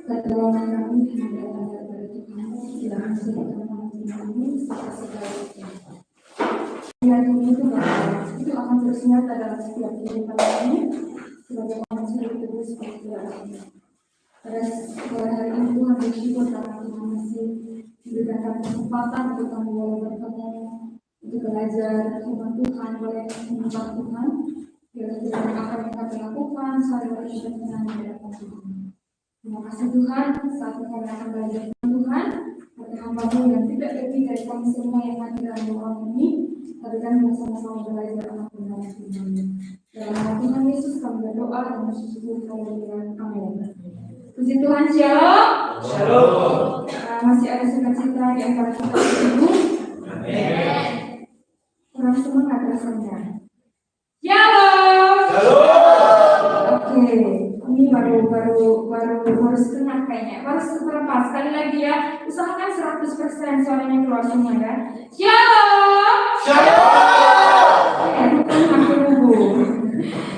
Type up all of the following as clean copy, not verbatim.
Pertolongan kami hanya datang dari Tuhan, silakan sudah kami serta segala yang itu bahwa itu akan terus nyata dalam setiap kehidupan kami sebagai manusia hidup seperti ini. Pada hari ini Tuhan bersyukur karena Tuhan masih memberikan kami kesempatan untuk kami boleh bertemu, untuk belajar firman Tuhan, boleh menyembah Tuhan. Kira-kira apa yang kami lakukan, sehari-hari kita tenang di hadapan Tuhan. Terima kasih Tuhan, saat kami akan belajar Tuhan, pada hamba-Mu yang tidak lebih dari kami semua yang hadir dalam ruang ini, tapi kami bersama-sama belajar anak benar Tuhan. Dalam nama Tuhan Yesus kami berdoa dan bersyukur haleluya. Amin. Puji Tuhan, shalom. Shalom. Masih ada sukacita di antara kita ibu. Amin. Kurang semangat rasanya. Shalom. Oke, ini baru setengah kayaknya. Baru seberapa? Sekali lagi ya. Usahakan 100% suaranya keluar semua ya. Shalom. Bukan hampir rubuh.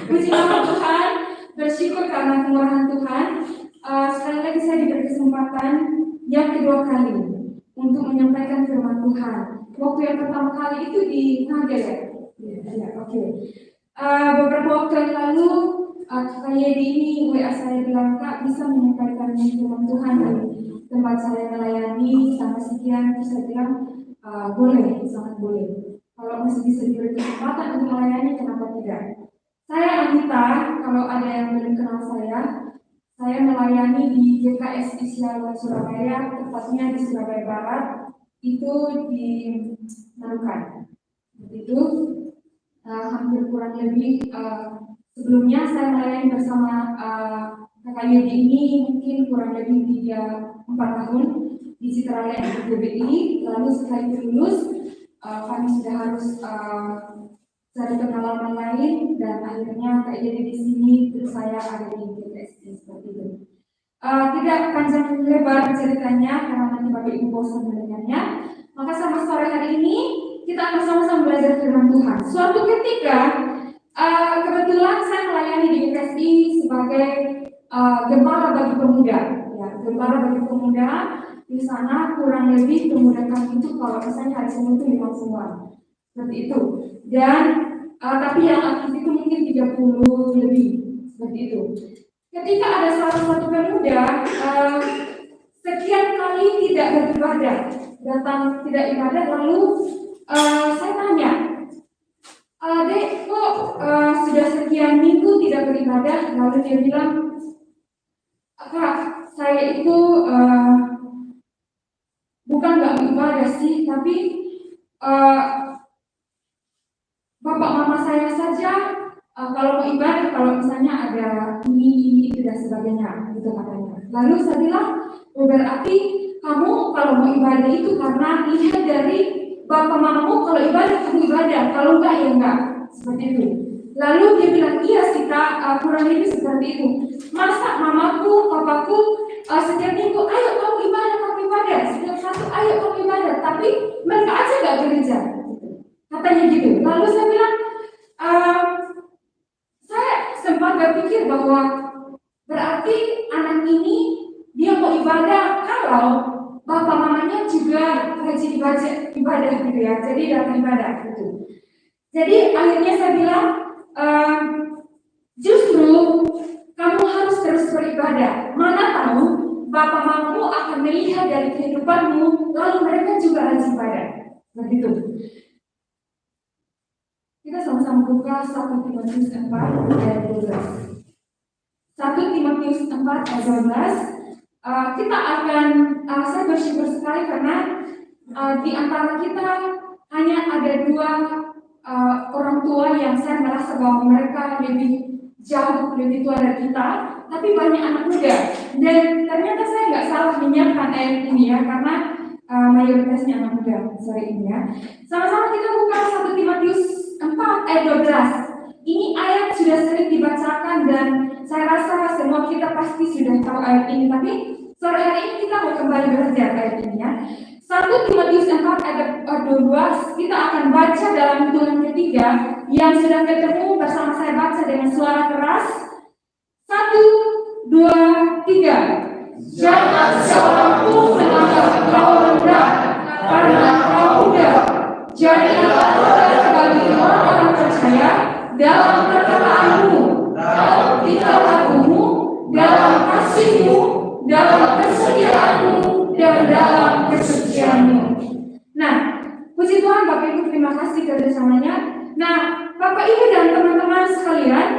Puji nama Tuhan. Bersyukur karena kemurahan Tuhan. Sekali lagi saya diberi kesempatan yang kedua kali untuk menyampaikan firman Tuhan. Waktu yang pertama kali itu di Nagel ya? Ya, oke. Beberapa waktu yang lalu Kak Yedi ini WA saya bilang, Kak bisa menyampaikan firman Tuhan di tempat saya melayani sama sekian. Terus saya bilang boleh, sangat boleh. Kalau masih bisa diberi kesempatan untuk melayani, kenapa tidak? Saya Anita, kalau ada yang belum kenal saya melayani di GKS Islam Surabaya, tepatnya di Surabaya Barat, itu di Marukan. Itu hampir kurang lebih sebelumnya saya melayani bersama Kakak Yudi ini mungkin kurang lebih 3-4 tahun di Citralaya GBI. Lalu setelah itu lulus, kami sudah harus cari pengalaman lain dan akhirnya Kak Yudi di sini, terus saya ada di GKS seperti itu. Tidak panjang lebar ceritanya karena nanti Bapak Ibu bosan mendengarnya. Maka sama sore hari ini kita akan sama-sama belajar firman Tuhan. Suatu ketika kebetulan saya melayani di GKSI sebagai gembala bagi pemuda. Ya, gembala bagi pemuda di sana kurang lebih pemuda kami itu kalau misalnya hari Senin itu 5 semua. Seperti itu. Dan tapi yang aktif itu mungkin 30 lebih. Seperti itu. Ketika ada salah satu pemuda sekian kali tidak beribadah, datang tidak ibadah, lalu saya tanya, Dek, kok sudah sekian minggu tidak beribadah? Lalu dia bilang, Kak, saya itu bukan nggak beribadah sih, tapi bapak mama saya saja kalau mau ibadah, kalau misalnya ada ini itu dan sebagainya, gitu katanya. Lalu saya bilang, berarti kamu kalau mau ibadah itu karena lihat dari bapak mamamu, kalau ibadah kamu ibadah, kalau enggak ya enggak, seperti itu. Lalu dia bilang, iya sih Kak, kurang lebih seperti itu. Masa mamaku, papaku setiap minggu, ayo kamu ibadah, setiap satu ayo kamu ibadah, tapi mereka aja enggak gereja, katanya gitu. Lalu saya bilang, saya sempat berpikir bahwa berarti anak ini dia mau ibadah kalau bapak mamanya juga rajin ibadah gitu ya, jadi datang ibadah gitu. Jadi akhirnya saya bilang, justru kamu harus terus beribadah. Mana tahu bapak mamamu akan melihat dari kehidupanmu, lalu mereka juga rajin ibadah. Begitu. Kita sama-sama buka 1 Timotius 4 ayat 12. 1 Timotius 4 ayat 12. Kita akan, saya bersyukur sekali karena di antara kita hanya ada 2 orang tua yang saya merasa bahwa mereka lebih jauh, lebih tua dari kita, tapi banyak anak muda. Dan ternyata saya nggak salah menyiapkan ayat ini ya, karena mayoritasnya anak muda sore ini ya. Sama-sama kita buka 1 Timotius 4 ayat 12. Ini ayat sudah sering dibacakan dan saya rasa semua kita pasti sudah tahu ayat ini, tapi sore hari ini kita mau kembali belajar ayat ini ya. 1 Timotius 4 ayat 12 kita akan baca dalam hitungan ketiga. Yang sudah ketemu bersama saya baca dengan suara keras. 1, 2, 3. Jangan seorang pun menganggap kau rendah karena kau muda. Jadilah tegar bagi orang-orang percaya dalam perkataanmu, dalam tingkah lakumu, dalam kasihmu, dalam kesetiaanmu, dan dalam kesucianmu. Nah, puji Tuhan Bapak Ibu, terima kasih kerjasamanya. Nah, Bapak Ibu dan teman-teman sekalian,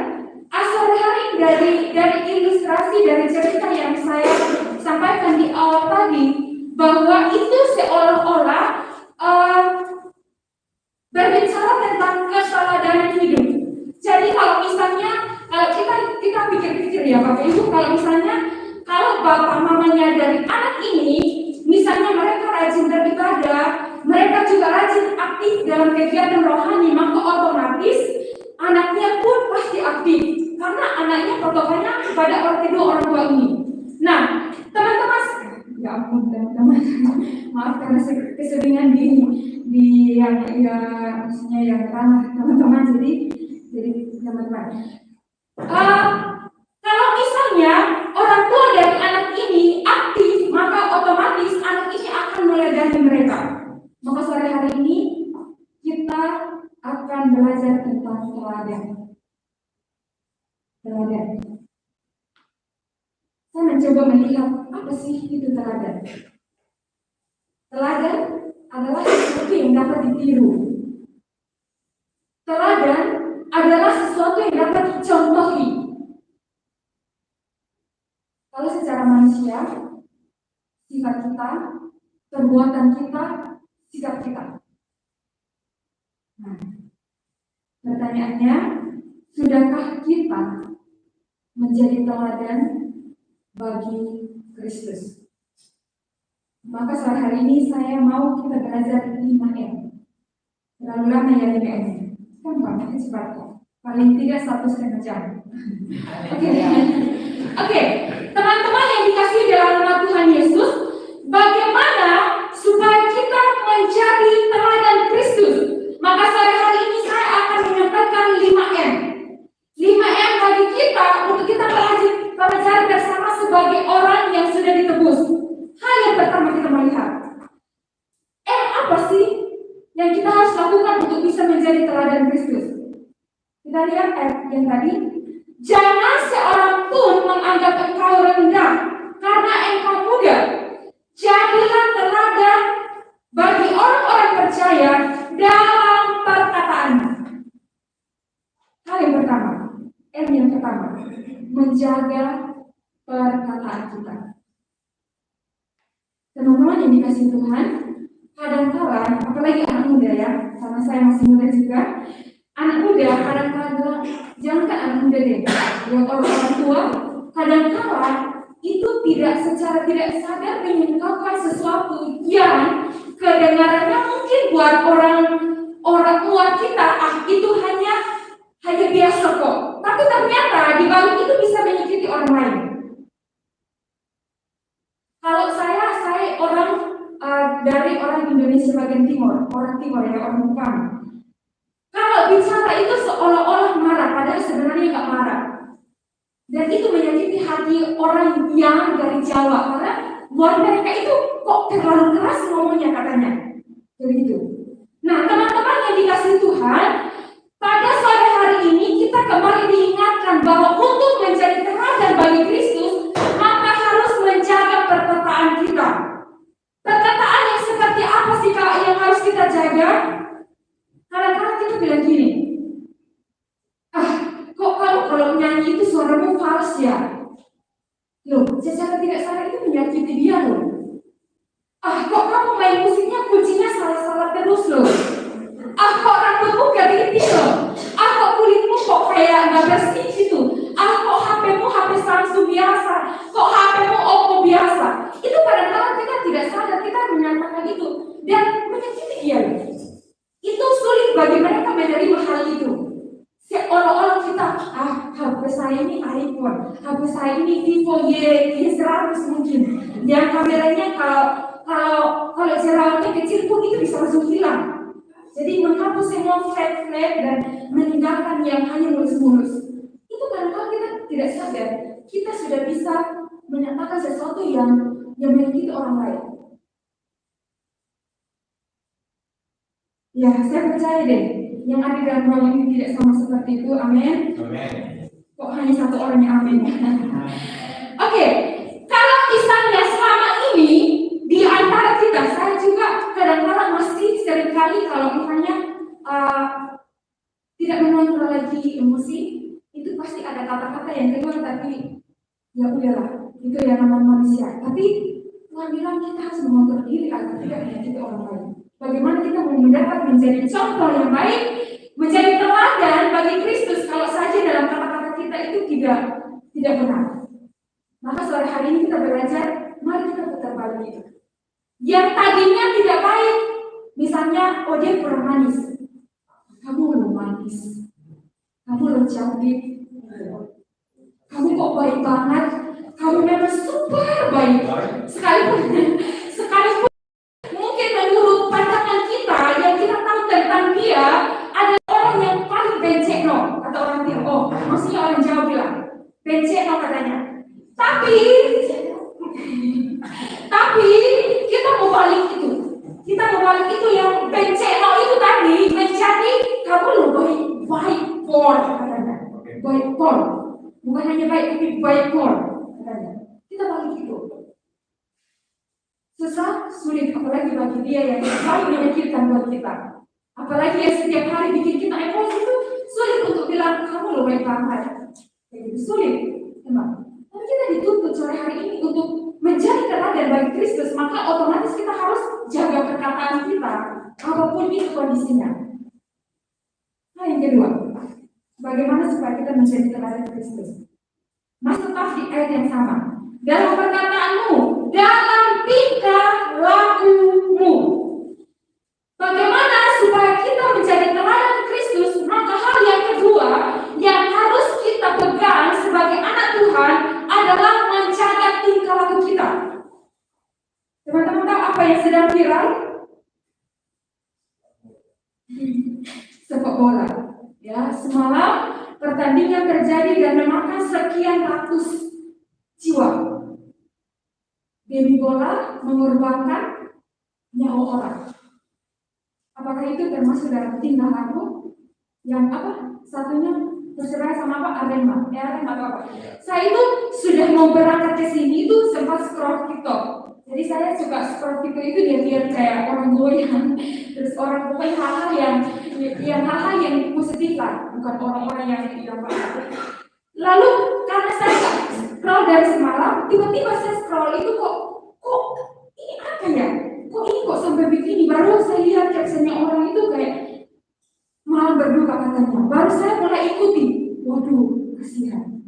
asal hari dari ilustrasi dari cerita yang saya sampaikan di awal tadi, bahwa itu seolah-olah berbicara tentang keteladanan hidup. Jadi kalau misalnya kita pikir-pikir ya Bapak Ibu, kalau bapak mamanya dari anak ini, misalnya mereka rajin beribadah, mereka juga rajin aktif dalam kegiatan rohani, maka otomatis anaknya pun pasti aktif karena anaknya patokannya kepada kedua orang tua ini. Nah, teman-teman, ya ampun teman-teman, maaf karena keseringan di yang maksudnya yang ranah teman-teman, jadi teman-teman. Kalau misalnya orang tua dari anak ini aktif, maka otomatis anak ini akan meladani mereka. Maka sore hari ini kita akan belajar tentang teladan. Saya mencoba melihat apa sih itu teladan. Teladan adalah sesuatu yang dapat ditiru. Teladan adalah sesuatu yang dapat dicontohi. Kalau secara manusia, sifat kita, perbuatan kita, sikap kita. Nah, pertanyaannya, sudahkah kita menjadi teladan bagi Kristus? Maka sore hari ini saya mau kita belajar 5M. Terlalu lama ya 5M. Gampang, cepat kok. Paling tidak 1,5 jam. Oke. Teman-teman yang dikasihi dalam nama Tuhan Yesus, bagaimana supaya kita menjadi teladan Kristus? Maka sore hari ini saya akan menyampaikan 5M. 5M bagi kita untuk kita belajar bersama sebagai orang yang sudah ditebus. Hal yang pertama kita melihat, apa sih yang kita harus lakukan untuk bisa menjadi teladan Kristus? Kita lihat yang tadi, jangan seorang pun menganggap engkau rendah karena engkau muda. Jadilah teladan bagi orang-orang percaya dalam perkataan. Hal yang pertama, yang pertama, menjaga perkataan kita. Teman-teman yang dikasih Tuhan, kadang-kala, apalagi anak muda ya, sama saya masih muda juga, anak muda kadang-kala, jangankan anak muda deh, buat orang tua, kadang-kala itu secara tidak sadar mengungkapkan sesuatu yang kedengarannya mungkin buat orang tua kita, itu hanya biasa kok. Tapi ternyata di balik itu bisa menyakiti orang lain. Kalau saya orang dari orang Indonesia bagian timur, orang timur ya, orang Bukang. Kalau bicara itu seolah-olah marah, padahal sebenarnya nggak marah. Dan itu menyakiti hati orang yang dari Jawa, karena buat mereka itu kok terlalu keras ngomongnya katanya. Begitu. Nah, teman-teman yang dikasih Tuhan, pada sore hari ini kita kembali diingatkan bahwa untuk menjadi teladan bagi Kristus, maka harus menjaga perkataan kita. Perkataan yang seperti apa sih Kak yang harus kita jaga? Kadang-kadang kita bilang gini, kok kalau nyanyi itu suaramu fals ya? Loh, secara tidak sadar itu menyakiti dia loh. Kok kamu main musiknya kuncinya salah-salah terus loh. Kok rambutmu geriting loh. Kok kulitmu kok kayak nggak bersih gitu. Kok HP-mu HP Samsung biasa. Kok HP-mu Oppo biasa. Itu kadang-kadang kita tidak sadar kita menyatakan itu dan menyakiti dia. Itu sulit bagi mereka menerima hal itu. Seolah-olah kita, HP saya ini iPhone, HP saya ini Vivo Y100 mungkin. Yang kameranya kalau jerawatnya kecil pun itu bisa langsung hilang. Jadi menghapus semua flat dan meninggalkan yang hanya mulus-mulus. Itu kadang-kadang kita tidak sadar, kita sudah bisa menyatakan sesuatu yang menyakiti orang lain. Ya, saya percaya deh, yang ada dalam ruang ini tidak sama seperti itu. Amin. Kok hanya satu orang yang amin? Oke, kalau misalnya selama ini di antara kita, saya juga kadang-kadang masih seringkali kalau misalnya tidak mengontrol lagi emosi, itu pasti ada kata-kata yang keluar, tapi ya udahlah, itu yang namanya manusia. Tapi Tuhan bilang kita harus mengontrol diri agar tidak menyakiti orang lain. Bagaimana kita mau mendapat menjadi contoh yang baik, menjadi teladan bagi Kristus kalau saja dalam kata-kata kita itu tidak benar. Maka sore hari ini kita belajar, mari kita putar balik. Yang tadinya tidak baik, misalnya, oh dia kurang manis, kamu belum manis, kamu belum cantik, kamu kok baik banget, kamu memang super baik. Sekalipun mungkin menurut pandangan kita yang kita tahu tentang dia ada orang yang paling benceno, kata orang Tiongkok. Oh, maksudnya orang Jawa bilang benceno katanya. Tapi kita mau balik itu. Kita mau balik itu yang benceno itu tadi menjadi kamu loh baik pol katanya. Baik pol. Bukan hanya baik tapi baik pol katanya. Kita balik itu. Susah, sulit, apalagi bagi dia yang paling menyakitkan buat kita. Apalagi yang setiap hari bikin kita emosi itu sulit untuk bilang kamu loh baik banget. Jadi sulit, memang. Tapi kita dituntut sore hari ini untuk menjadi teladan bagi Kristus, maka otomatis kita harus jaga perkataan kita, apapun itu kondisinya. Nah, yang kedua, bagaimana supaya kita menjadi teladan Kristus? Masih tetap di ayat yang sama. Dalam perkataanmu, dalam tingkah lakumu. Bagaimana supaya kita menjadi teladan Kristus? Maka hal yang kedua yang harus kita pegang sebagai anak Tuhan adalah menjaga tingkah laku kita. Teman-teman tahu apa yang sedang viral? Sepak bola. Ya, semalam pertandingan terjadi dan memakan sekian ratus jiwa. Demi bola mengorbankan nyawa orang. Apakah itu termasuk dalam tingkah laku? Yang apa? Satunya berseberangan sama apa? Arema. Arema apa? Saya itu sudah mau berangkat ke sini itu sempat scroll TikTok. Jadi saya suka scroll TikTok itu dia kayak orang goyang, terus orang pokoknya hal-hal yang positif lah, bukan orang-orang yang tidak baik. Lalu karena saya scroll dari semalam, tiba-tiba saya scroll itu kok ini apa ya? Kok ini kok sampai begini? Baru saya lihat captionnya orang itu kayak malam berduka katanya. Baru saya mulai ikuti. Waduh, kasihan.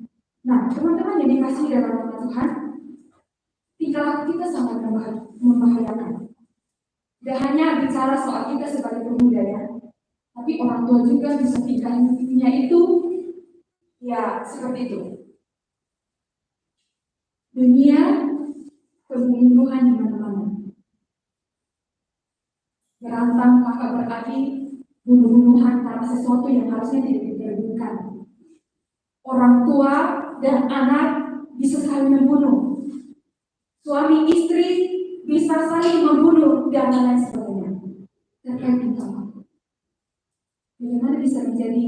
Nah, teman-teman yang dikasih dalam nama Tuhan, tingkah laku kita sangat membahayakan. Tidak hanya bicara soal kita sebagai pemuda ya, tapi orang tua juga bisa tingkahnya itu ya seperti itu. Dunia pembunuhan di mana-mana. Berantem kakak beradik, bunuh-bunuhan karena sesuatu yang harusnya tidak diperlukan. Orang tua dan anak bisa saling membunuh. Suami istri bisa saling membunuh dan lain sebagainya. Terkait tingkah laku. Bagaimana bisa menjadi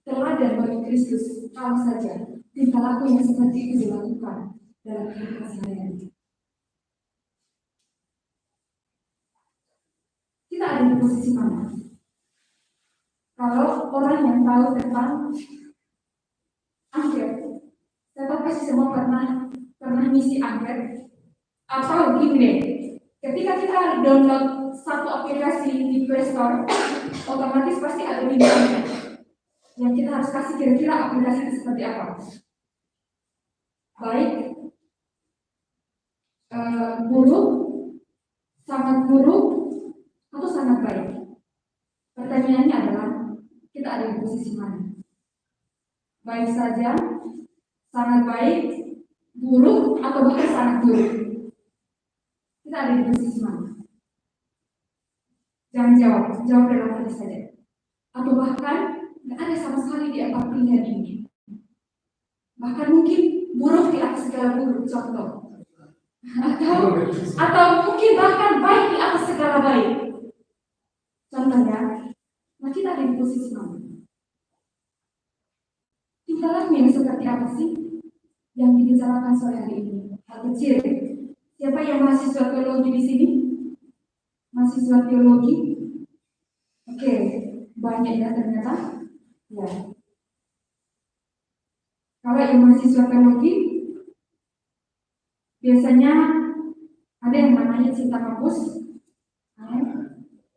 teladan bagi Kristus kalau saja tingkah laku yang seperti itu dilakukan dalam kehidupan sehari-hari. Kita ada di posisi mana? Kalau orang yang tahu tentang angket, saya tahu pasti semua pernah ngisi angket. Atau gini deh, ketika kita download satu aplikasi di Play Store, otomatis pasti ada link yang kita harus kasih kira-kira aplikasi itu seperti apa. Baik, buruk, sangat buruk, atau sangat baik. Pertanyaannya adalah kita ada di posisi mana? Baik saja, sangat baik, buruk, atau bahkan sangat buruk. Kita ada di posisi mana? Jangan jawab dalam hati saja. Atau bahkan tidak ada sama sekali di empat pilihan ini. bahkan mungkin buruk di atas segala buruk, contoh. Atau mungkin bahkan baik di atas segala baik. Contohnya, nah kita ada di posisi mana? Tingkah laku yang seperti apa sih yang dibicarakan sore hari ini? Hal kecil. Siapa yang mahasiswa teologi di sini? Mahasiswa teologi? Oke, banyak ya ternyata. Ya. Kalau yang mahasiswa teologi, biasanya ada yang namanya cinta kampus.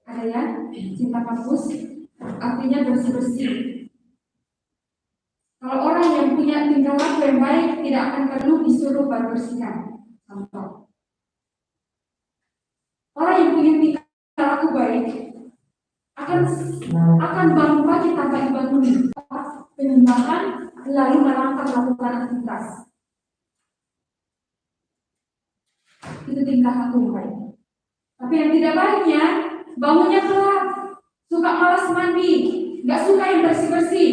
Ada ya, cinta kampus, artinya bersih-bersih. Kalau orang yang punya tingkah laku yang baik tidak akan perlu disuruh bersihkan. Contoh. Orang yang punya tingkah laku baik akan bangun pagi tanpa dibangunin, penyembahan, lalu melangkah melakukan aktivitas. Itu tingkah laku yang baik. Tapi yang tidak baiknya, bangunnya telat, suka malas mandi, nggak suka yang bersih-bersih.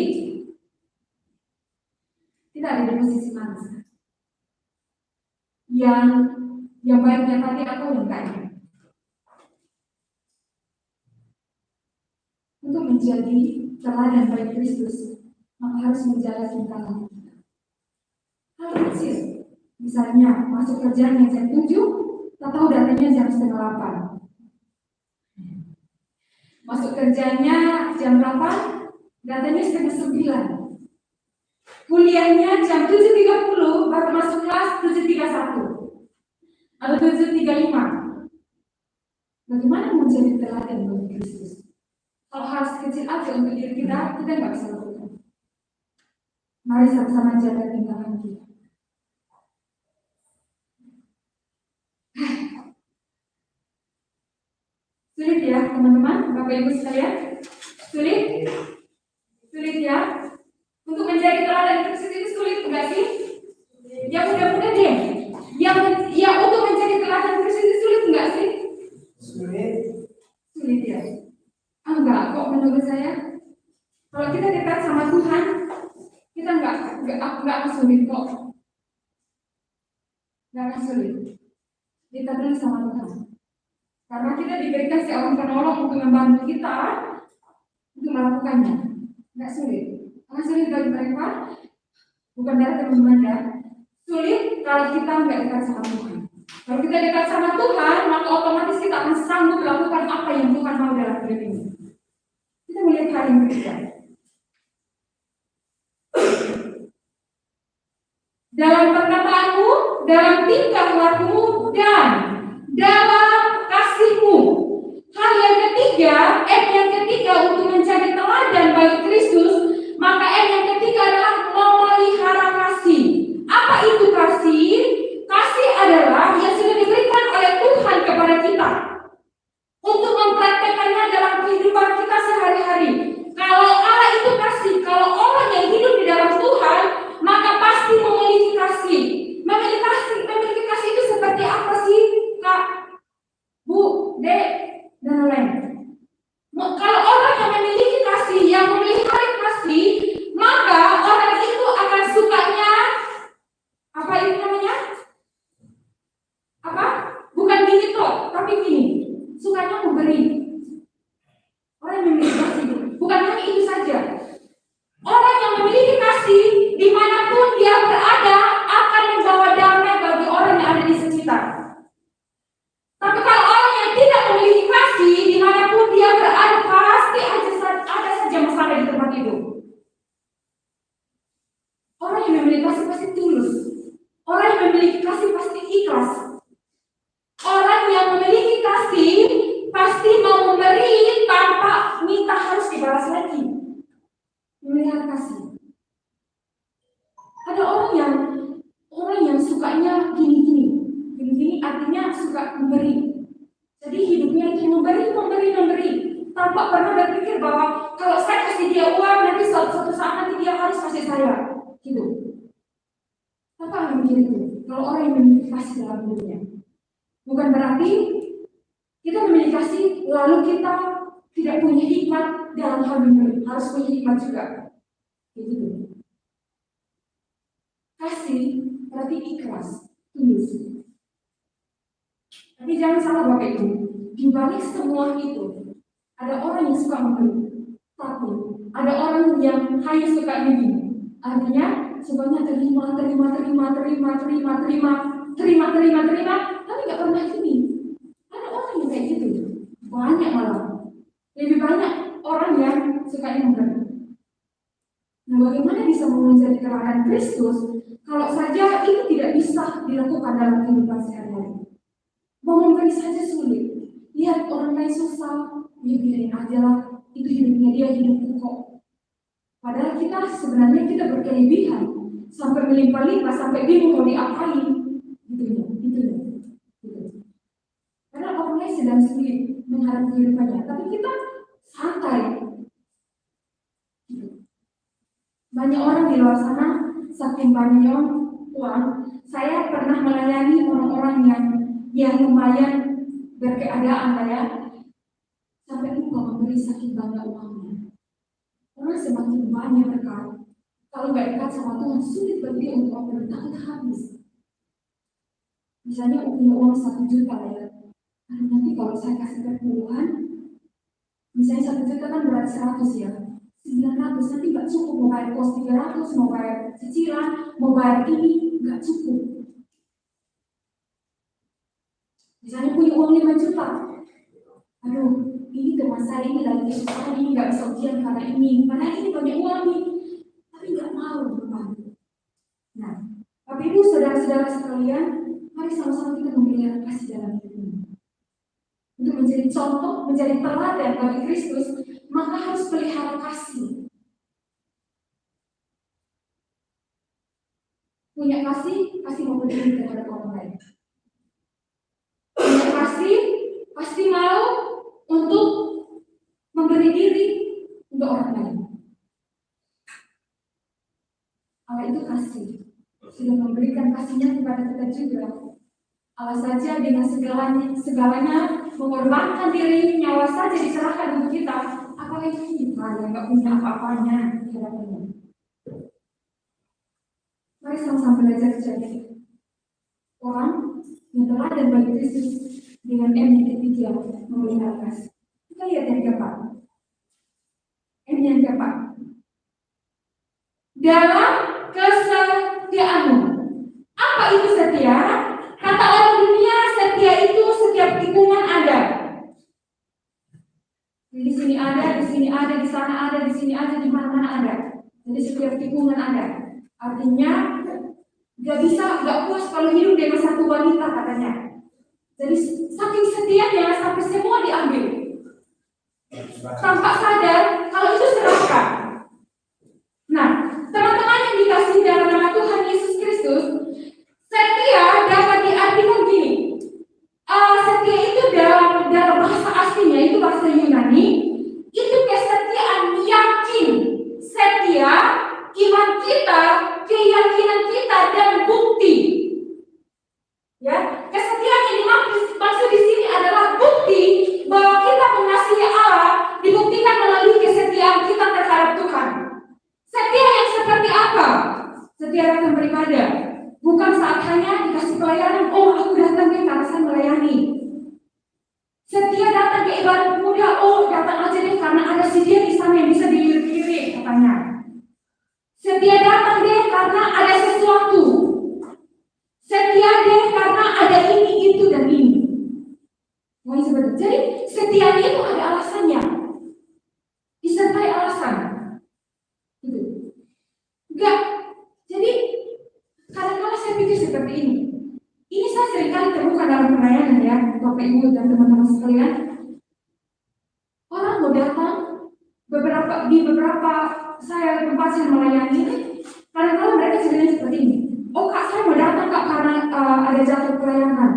Tidak ada di posisi mana. Yang baiknya tadi atau yang enggaknya. Untuk menjadi teladan bagi Kristus, maka harus menjaga tingkah laku. Hal kecil, misalnya masuk kerjanya jam 7, tak tahu datanya jam 7:30. Masuk kerjanya jam 8, datanya 8:30. Kuliahnya jam 7:30, baru masuk kelas 7:31 atau 7:35. Bagaimana menjadi teladan bagi Kristus? Kalau hal kecil aja untuk diri kita nggak bisa lakukan. Mari sama-sama jaga tingkah laku kita. Sulit ya teman-teman, Bapak Ibu sekalian? Sulit? Sulit ya? Untuk menjadi teladan Kristus itu sulit enggak sih? Yang mudah-mudah deh. Yang untuk menjadi teladan Kristus itu sulit enggak sih? Sulit. Sulit ya? Enggak kok menurut saya. Kalau kita dekat sama Tuhan, kita enggak akan sulit kok. Enggak akan sulit. Kita dulu sama Tuhan. Karena kita diberikan seorang penolong untuk membantu kita untuk melakukannya. Enggak sulit. Karena sulit bagi mereka, bukan dari teman-teman ya. Sulit kalau kita enggak dekat sama Tuhan. Kalau kita dekat sama Tuhan, maka otomatis kita akan sanggup melakukan apa yang Tuhan mau dalam hidup ini. Kita melihat hal yang ketiga. Dalam perkataanmu, dalam tingkah lakumu, dan dalam kasihmu. Hal yang ketiga untuk menjadi teladan bagi Kristus, maka yang ketiga adalah memelihara kasih. Apa itu kasih? Kasih adalah yang sudah diberikan oleh Tuhan kepada kita untuk mempraktekannya dalam kehidupan kita sehari-hari. Kalau Allah itu kasih, kalau orang yang hidup di dalam Tuhan, maka pasti memiliki kasih. Memiliki kasih itu seperti apa sih, Kak, Bu, Dek, dan lain. Kalau orang yang memiliki kasih, yang memelihara kasih, maka orang itu akan sukanya apa itu namanya? Apa? Bukan gini toh, tapi gini. Sukanya memberi. Orang yang memiliki kasih, bukan hanya itu saja. Orang yang memiliki kasih, dimanapun dia berada, akan membawa damai bagi orang yang ada di sekitar. Tapi kalau orang yang tidak memiliki kasih, dimanapun dia berada, pasti ada saja masalah di tempat itu. Orang yang memiliki kasih pasti tulus. Orang yang memiliki kasih pasti ikhlas. Orang yang memiliki kasih pasti mau memberi tanpa minta harus dibalas lagi. Melihat kasih. Ada orang yang sukanya gini artinya suka memberi. Jadi hidupnya itu memberi tanpa pernah berpikir bahwa kalau saya kasih dia uang nanti suatu saat nanti dia harus kasih saya gitu. Apa yang mikir itu? Kalau orang yang memiliki kasih dalam hidupnya, bukan berarti kita memiliki kasih lalu kita tidak punya hikmat dalam hal memberi, harus punya hikmat juga. Gitu. Kasih berarti ikhlas, tulus. Tapi jangan salah Bapak Ibu, di balik semua itu ada orang yang suka memberi, tapi ada orang yang hanya suka giving. Artinya semuanya terima, tapi nggak pernah giving. Ada orang yang kayak gitu, banyak malah. Lebih banyak orang yang suka memberi. Nah, bagaimana bisa menjadi teladan Kristus kalau saja itu tidak bisa dilakukan dalam kehidupan sehari-hari? Mau memberi saja sulit. Lihat orang lain susah, ya biarin aja lah. Itu hidupnya dia, hidupku kok. Padahal sebenarnya kita berkelebihan sampai melimpah-limpah, sampai bingung mau diapain. Gitu. Karena orang lain sedang sulit menghadapi kehidupannya, tapi kita santai. Banyak orang di luar sana, saking banyaknya uang, saya pernah melayani orang-orang yang lumayan berkeadaan lah ya, sampai lupa memberi saking banyak uangnya. Orang semakin banyak dekat, kalau nggak dekat sama Tuhan sulit bagi dia untuk memberi, takut habis. Misalnya punya uang 1 juta lah ya, nanti kalau saya kasih perpuluhan, misalnya 1 juta kan berarti 100 ya, 900 nanti nggak cukup, mau bayar kos 300, mau bayar cicilan, mau bayar ini, nggak cukup. Misalnya punya uang 5 juta, aduh ini teman saya ini lagi susah, ini nggak bisa ujian karena ini, ini banyak uang nih, tapi nggak mau berbagi. Nah, Bapak Ibu saudara-saudara sekalian, mari sama-sama kita memelihara kasih dalam hidup ini. Untuk menjadi contoh, menjadi teladan bagi Kristus, maka harus pelihara kasih. Punya kasih, pasti mau berdiri terhadap orang lain. Punya kasih, pasti mau untuk memberi diri untuk orang lain. Allah itu kasih, sudah memberikan kasihnya kepada kita juga. Allah saja dengan segalanya mengorbankan diri, nyawa saja diserahkan untuk kita. Apalagi kita yang nggak punya apa-apanya di hadapannya. Mari sama-sama belajar jadi orang yang teladan bagi Kristus dengan M yang ketiga, memelihara kasih. Kita lihat yang keempat. M yang keempat. Dalam kesetiaanmu. Apa itu setia? Kata orang dunia, setia itu setiap tikungan ada. Di sini ada, di sini ada, di sana ada, di sini ada, di mana-mana ada. Jadi setiap tikungan ada. Artinya gak puas kalau hidup dengan satu wanita katanya. Jadi saking setianya sampai semua diambil. Tanpa sadar kalau itu serakah. Nah, teman-teman yang dikasihi dalam nama Tuhan Yesus Kristus, setia dapat diartikan gini. Setia itu dalam bahasa aslinya itu bahasa Yunani, itu kesetiaan yakin, setia, iman kita, keyakinan kita dan bukti. Ya, kesetiaan yang dimaksud di sini adalah bukti bahwa kita mengasihi Allah dibuktikan melalui kesetiaan kita terhadap Tuhan. Setia yang seperti apa? Setia datang beribadah, bukan saat hanya dikasih pelayanan. Oh, aku datang karena saya melayani. Setia datang ke ibadah pemuda. Oh, datang aja deh karena ada si dia di sana yang bisa dilirik katanya. Setia datang deh karena ada sesuatu. Setia deh karena ada ini, itu, dan ini. Jadi setia itu ada alasannya, disertai alasan. Gitu. Enggak. Jadi kadang-kadang saya pikir seperti ini. Ini saya seringkali temukan dalam pelayanan ya, Bapak Ibu dan teman-teman sekalian. Orang mau datang di beberapa tempat saya melayani, kadang-kadang mereka ceritanya seperti ini. Oh Kak, saya mau datang Kak karena ada jadwal pelayanan.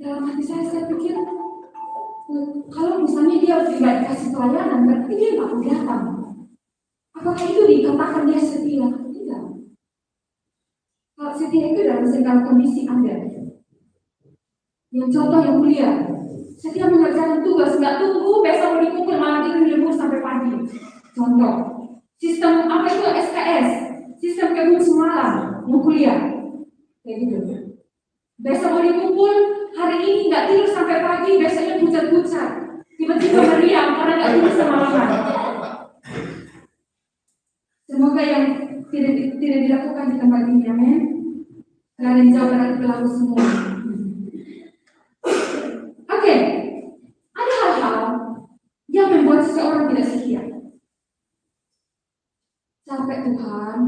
Dalam hati saya pikir, kalau misalnya dia tidak dikasih pelayanan, berarti dia nggak mau datang. Apakah itu dikatakan dia setia? Tidak. Kalau setia itu dalam segala kondisi Anda. Yang contoh yang mulia, setia mengerjakan tugas, nggak tunggu besok dipukul malam itu libur sampai pagi. Contoh, sistem apa itu SKS? sistem kayak guru semalam mau kuliah kayak gitu. Besok mau dikumpul, hari ini nggak tidur sampai pagi, besoknya pucat-pucat, tiba-tiba meriang karena nggak tidur semalaman. Semoga yang tidak dilakukan di tempat ini, amin. Dari Jawa Barat berlaku semua. Oke, ada hal-hal yang membuat seseorang tidak setia. Capek Tuhan,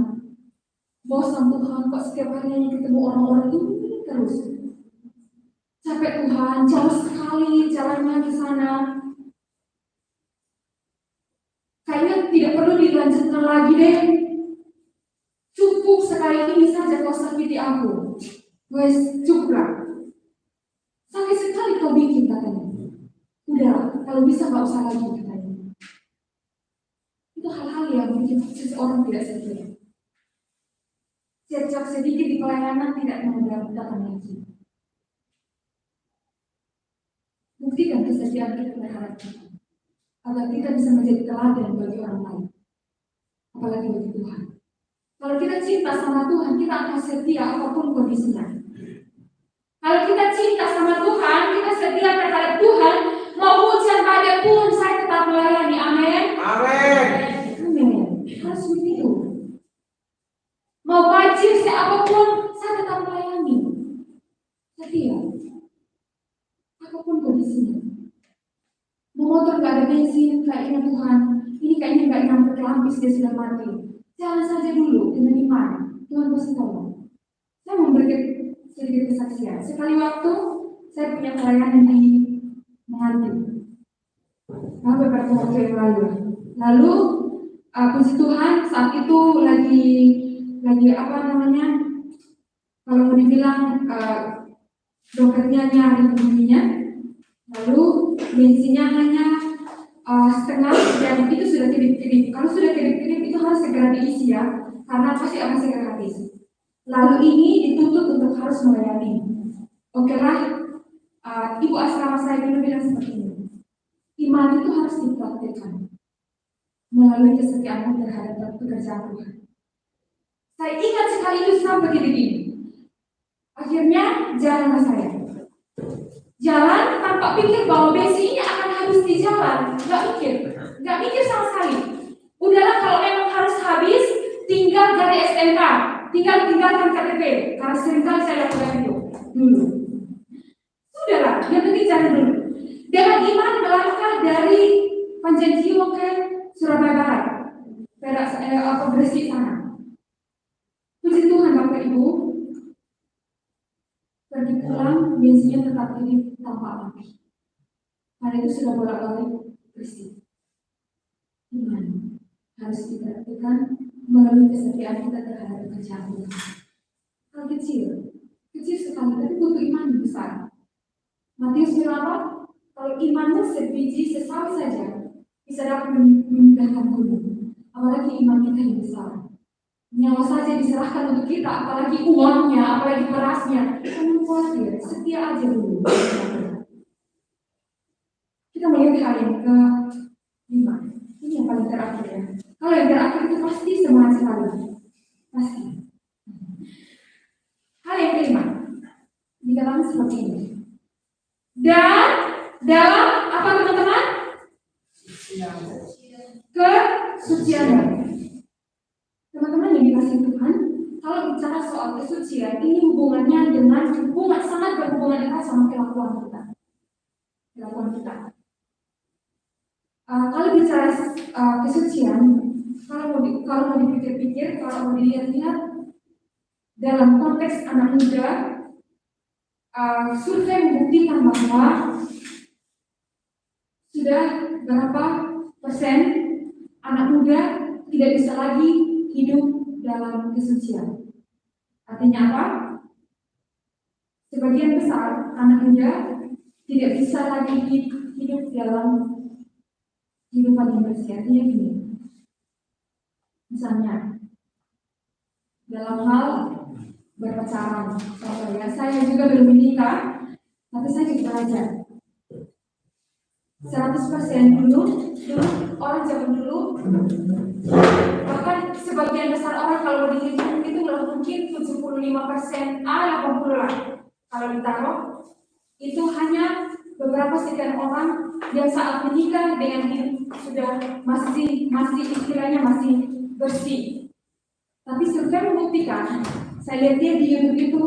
bosan Tuhan, kok setiap hari ketemu orang-orang ini terus. Capek Tuhan, jauh sekali jalannya ke sana. Kayaknya tidak perlu dilanjutkan lagi deh. Cukup sekali ini saja kau sakiti aku. Wes, cukuplah. Sakit sekali kau bikin katanya. Udah, kalau bisa gak usah lagi katanya. Itu hal-hal yang bikin seseorang tidak setia. Sejak sedikit di pelayanan tidak mau datang lagi. Buktikan kesetiaan kita terhadap Tuhan, agar kita bisa menjadi teladan bagi orang lain, apalagi bagi Tuhan. Kalau kita cinta sama Tuhan, kita akan setia apapun kondisinya. Kalau kita cinta sama Tuhan, kita setia terhadap Tuhan, mau hujan badai pun saya tetap melayani. Amin. Amin. Amin. Harus begitu. Mau banjir siapapun, saya tetap melayani. Setia. Apapun kondisinya. Mau motor gak ada bensin, kayaknya Tuhan, ini kayaknya gak nyampe ke lampis, dia sudah mati. Jalan saja dulu dengan iman. Tuhan pasti tolong. Saya memberikan sedikit kesaksian. Sekali waktu saya punya pelayanan di Mengantin. Beberapa waktu yang lalu. Lalu puji Tuhan saat itu lagi apa namanya? Kalau mau dibilang dompetnya nyari bunyinya. Lalu bensinnya hanya setengah dan itu sudah kedip-kedip. Kalau sudah kedip-kedip itu harus segera diisi ya, karena pasti akan segera habis. Lalu ini dituntut untuk harus melayani. Oke lah, ibu asrama saya dulu bilang seperti ini. Iman itu harus dipraktikkan melalui kesetiaanmu terhadap pekerjaan Tuhan. Saya ingat sekali itu sampai begini. Akhirnya jalanlah saya. Jalan tanpa pikir bahwa bensinnya akan habis di jalan, nggak mikir sama sekali. Udahlah kalau memang harus habis, tinggal dari STNK, tinggalkan KTP, karena seringkali saya lakukan itu dulu. Sudahlah, yang penting jalan dulu. Dengan iman melangkah dari Panjenjiwo ke Surabaya Barat, Gresik sana. Puji Tuhan Bapak Ibu, pergi pulang bensinnya tetap jadi tanpa api. Karena itu sudah bolak-balik Gresik. Iman harus dipraktikkan melalui kesetiaan kita terhadap pekerjaan Tuhan. Hal kecil sekali, tapi butuh iman yang besar. Matius bilang apa? Kalau imanmu sebiji sesawi saja, bisa dapat memindahkan gunung. Apalagi iman kita yang besar. Nyawa saja diserahkan untuk kita, apalagi uangnya, apalagi berasnya. Jangan khawatir, setia aja dulu. Kita melihat hal yang ke-5. Ini yang paling terakhir ya. Kalau yang terakhir itu pasti semangat sekali. Pasti. Hal yang ke-5 dikatakan seperti ini. Dan dalam apa teman-teman? Kesuciannya. Teman-teman yang dikasih Tuhan, kalau bicara soal kesucian, ini hubungannya dengan sangat berhubungan erat sama kelakuan kita. Kalau bicara kesucian, kalau mau dipikir-pikir, kalau mau dilihat-lihat dalam konteks anak muda, survei membuktikan bahwa sudah berapa persen anak muda tidak bisa lagi hidup dalam kesucian. Artinya apa? Sebagian besar anak muda tidak bisa lagi hidup dalam kehidupan yang bersih. Artinya gini, misalnya dalam hal berpacaran, contohnya saya juga belum menikah, tapi saya juga belajar. 100% dulu orang zaman dulu, bahkan sebagian besar orang kalau dihitung itu mungkin 75% A, 80 lah kalau ditaruh, itu hanya beberapa sekian orang yang saat menikah dengan hidup sudah masih istilahnya masih bersih. Tapi survei membuktikan, saya lihat dia di YouTube itu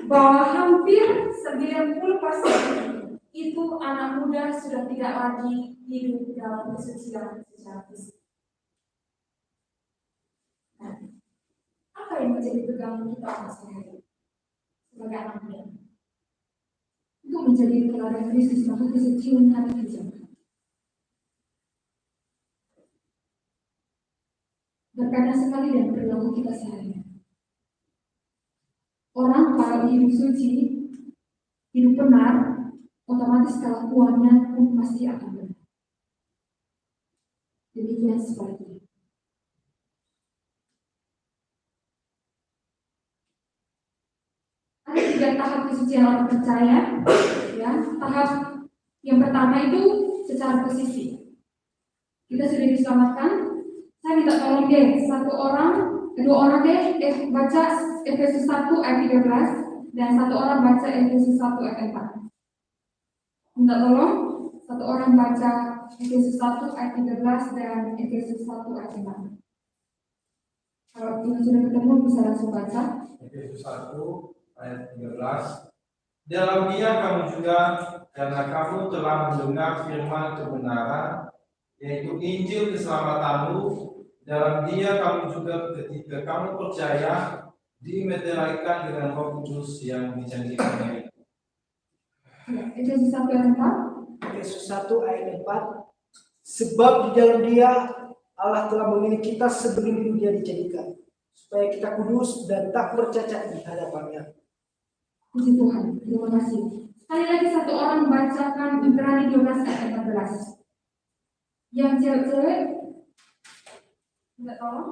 bahwa hampir 90% itu anak muda sudah tidak lagi hidup dalam kesucian secara fisik. Nah, apa yang menjadi pegangan kita sehari-hari sebagai anak muda? Itu menjadi teladan Kristus, maka kesucian harus dijaga. Berkaitan sekali dengan perilaku kita sehari-hari. Orang kalau hidup suci, hidup benar, otomatis kelakuannya pun pasti akan benar. Demikian sebaliknya. Ada 3 tahap kesucian orang percaya. Ya, tahap yang pertama itu secara posisi. Kita sudah diselamatkan. Saya minta tolong deh, 2 orang deh baca Efesus 1 ayat 13 dan 1 orang baca Efesus 1 ayat 4. Minta tolong 1 orang baca Efesus 1 ayat 13 dan Efesus 1 ayat 4. Kalau kita sudah ketemu bisa langsung baca. Efesus 1 ayat 13. Dalam Dia kamu juga, karena kamu telah mendengar firman kebenaran, yaitu Injil keselamatanmu. Dalam Dia kamu juga ketika kamu percaya dimeteraikan dengan Roh Kudus yang dijanjikannya. Efesus 1 ayat 4. Efesus 1 ayat 4. Sebab di dalam Dia Allah telah memilih kita sebelum dunia dijadikan, supaya kita kudus dan tak bercacat di hadapannya. Puji Tuhan, terima kasih. Sekali lagi 1 orang bacakan Ibrani 12 ayat 14. Yang cewek-cewek, minta tolong.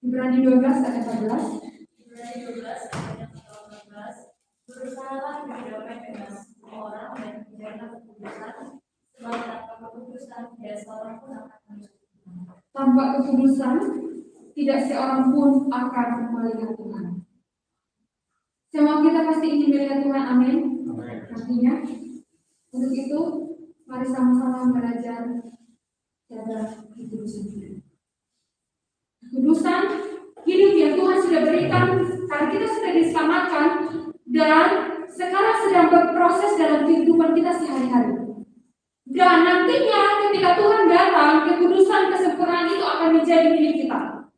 Ibrani 12 ayat 14. Ibrani 12 ayat 14. Berusahalah berdamai dengan semua orang dan menjaga kekudusan, sebab tanpa kekudusan tidak seorang pun akan melihat Tuhan. Tanpa kekudusan, tidak seorang pun akan melihat Tuhan. Semua kita pasti ingin melihat Tuhan, amin. Artinya, untuk itu, mari sama-sama belajar jaga kekudusan. Kekudusan hidup yang Tuhan sudah berikan, karena kita sudah diselamatkan dan sekarang sedang berproses dalam kehidupan kita sehari-hari. Dan nantinya ketika Tuhan datang, kekudusan kesempurnaan itu akan menjadi milik kita.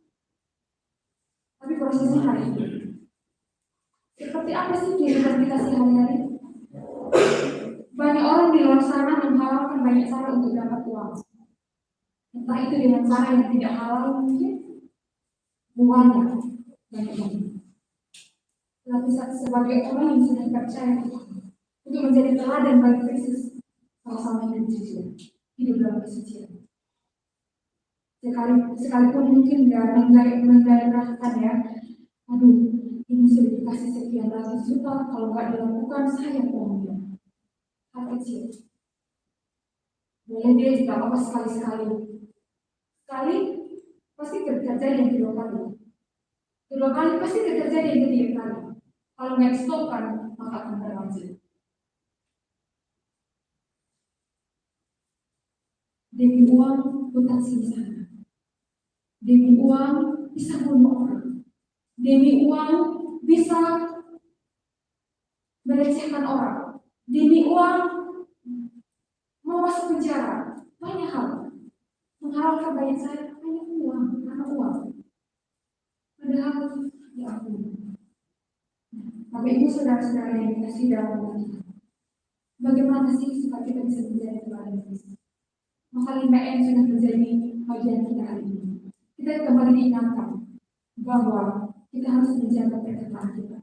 Tapi prosesnya hari ini. Seperti apa sih kehidupan kita sehari-hari? Banyak orang di luar sana menghalalkan banyak cara untuk dapat uang. Entah itu dengan cara yang tidak halal mungkin, buahnya banyak banget. Tapi sebagai orang yang sudah percaya untuk menjadi teladan bagi Kristus, sama-sama hidup jujur, hidup dalam kesucian. Sekalipun mungkin nggak menggairahkan ya, aduh ini sudah dikasih sekian ratus juta, kalau nggak dilakukan saya uangnya. Hal kecil. Boleh deh, nggak apa-apa sekali-sekali. Sekali pasti terjadi yang kedua kali. Kedua kali pasti terjadi yang ketiga kali. Kalau nggak stopkan, maka akan berlanjut. Demi uang hutang sini sana. Demi uang bisa bunuh orang. Demi uang bisa melecehkan orang. Demi uang mau masuk penjara. Banyak hal. Mengharapkan banyak saya hanya uang, karena uang. Padahal ya ampun. Bapak Ibu saudara-saudara yang dikasihi dalam Tuhan, bagaimana sih supaya kita bisa menjadi teladan Kristus? Maka 5M sudah menjadi bagian kita hari ini. Kita kembali diingatkan bahwa kita harus menjaga perkataan kita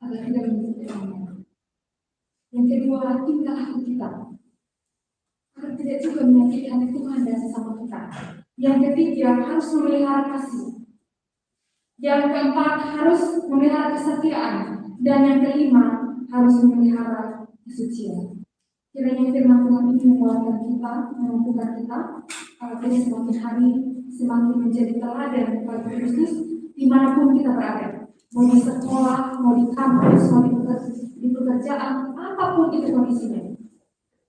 agar tidak menjadi teladan. Yang kedua, tingkah laku kita agar tidak juga menyakiti hati Tuhan dan sesama kita. Yang ketiga, harus memelihara kasih. Yang keempat, harus memelihara kesetiaan. Dan yang kelima, harus memelihara kesucian. Kiranya firman Tuhan ini menguatkan kita, menumbuhkan kita, agar kita semakin hari semakin menjadi teladan bagi Kristus dimanapun kita berada. Mau di sekolah, mau di kampus, mau di pekerjaan, apapun itu kondisinya.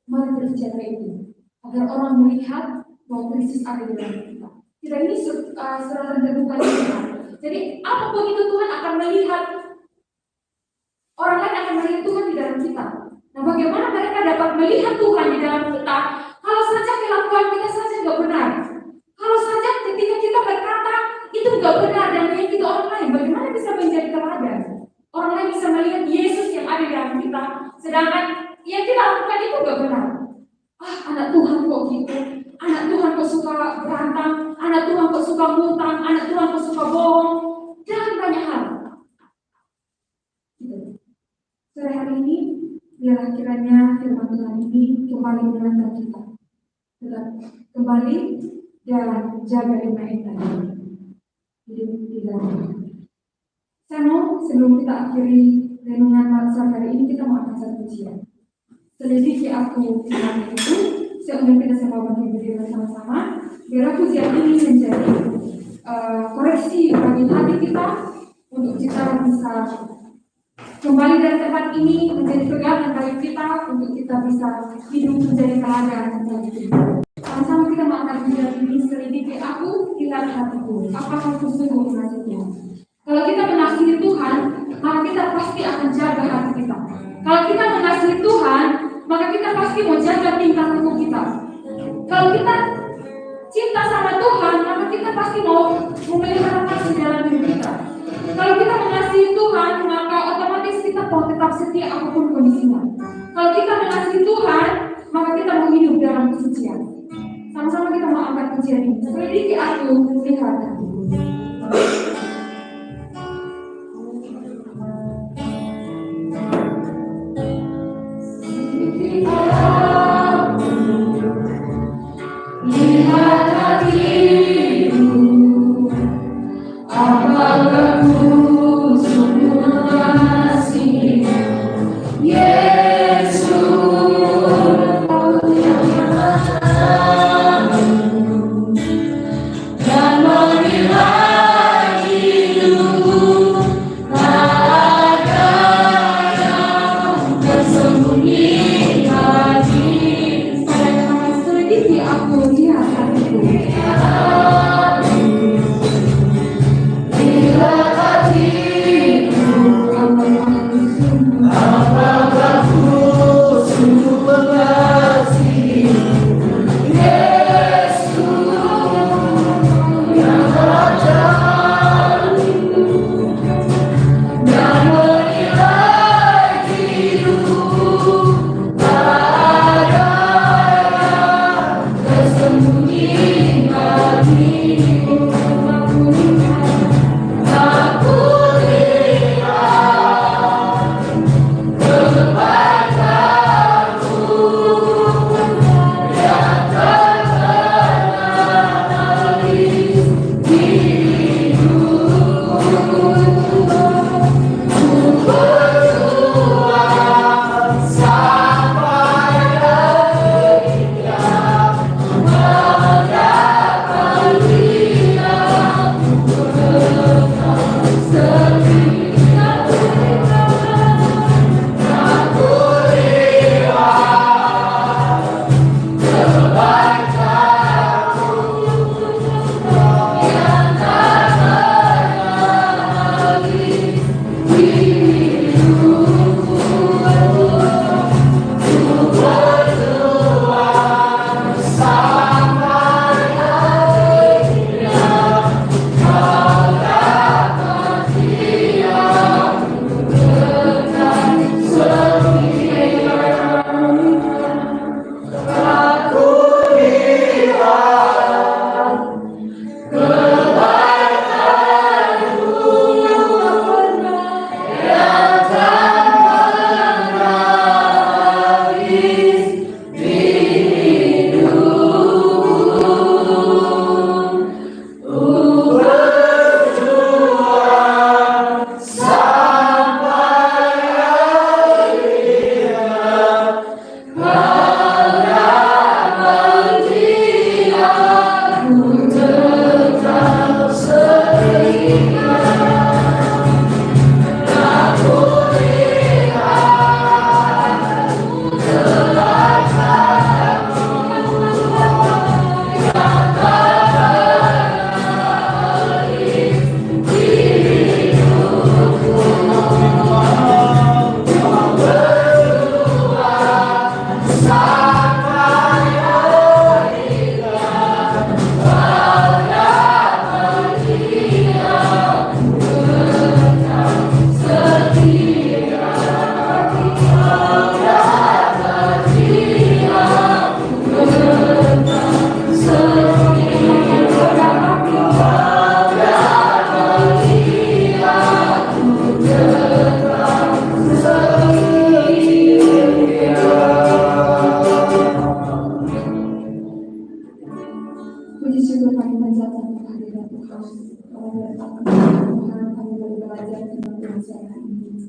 Mari berbicara itu, agar orang melihat bahwa Kristus ada di dalam kita. Kita ini suratan terbuka Tuhan. Jadi apapun itu Tuhan akan melihat, orang lain akan melihat Tuhan di dalam kita. Nah, bagaimana mereka dapat melihat Tuhan di dalam kita? Kalau saja kelakuan kita saja nggak benar, kalau saja ketika kita berkata itu nggak benar dan menyakiti orang lain, bagaimana bisa menjadi teladan? Orang lain bisa melihat Yesus yang ada di dalam kita, sedangkan yang kita lakukan itu nggak benar. Anak Tuhan kok gitu, anak Tuhan kok suka berantem, anak Tuhan kok suka ngutang, anak Tuhan kok suka bohong, dan banyak hal. Sore hari ini, biarlah kiranya firman Tuhan ini kembali menantang kita. Tetap kembali dan jaga iman kita hidup di dalam Tuhan. Saya mau sebelum kita akhiri renungan bangsa hari ini, kita mau angkat satu pujian. Selidiki aku firman itu, saya undang kita semua bagi berdiri bersama-sama. Biarlah pujian ini menjadi koreksi bagi hati kita untuk kita bisa kembali dari tempat ini, menjadi pegangan bagi kita untuk kita bisa hidup menjadi teladan bagi kita. Sama-sama kita mengangkat pujian ini. Selidiki aku, lihat hatiku, apakah aku sungguh mengasihi Tuhan. Kalau kita mengasihi Tuhan, maka kita pasti akan jaga hati kita. Kalau kita mengasihi Tuhan, maka kita pasti mau jaga tingkah laku kita. Kalau kita cinta sama Tuhan, maka kita pasti mau memelihara kasih dalam hidup kita. Kalau kita mengasihi Tuhan, maka otomatis kita mau tetap setia apapun kondisinya. Kalau kita mengasihi Tuhan, maka kita mau hidup dalam kesucian. Sama-sama kita mau angkat pujian ini. Selidiki aku, lihat aku. Tuhan kami boleh belajar tentang Tuhan hari ini.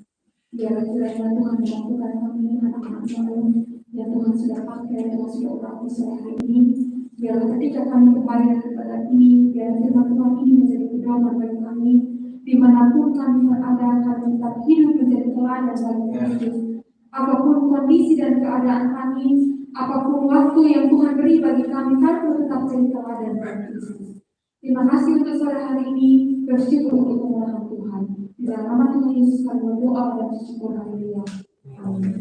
Biarlah kiranya Tuhan memampukan kami anak-anak-Mu yang Tuhan sudah pakai, Tuhan sudah urapi sore hari ini. Biarlah ketika kami kembali kepada ini, biarlah firman Tuhan ini menjadi pedoman bagi kami. Dimanapun kami berada, kami tetap hidup menjadi teladan bagi Kristus. Apapun kondisi dan keadaan kami, apapun waktu yang Tuhan beri bagi kami, kami tetap jadi teladan bagi Kristus. Terima kasih untuk sore hari ini, bersyukur untuk kemurahan Tuhan. Di dalam nama Tuhan Yesus kami berdoa dan bersyukur. Haleluya. Amin.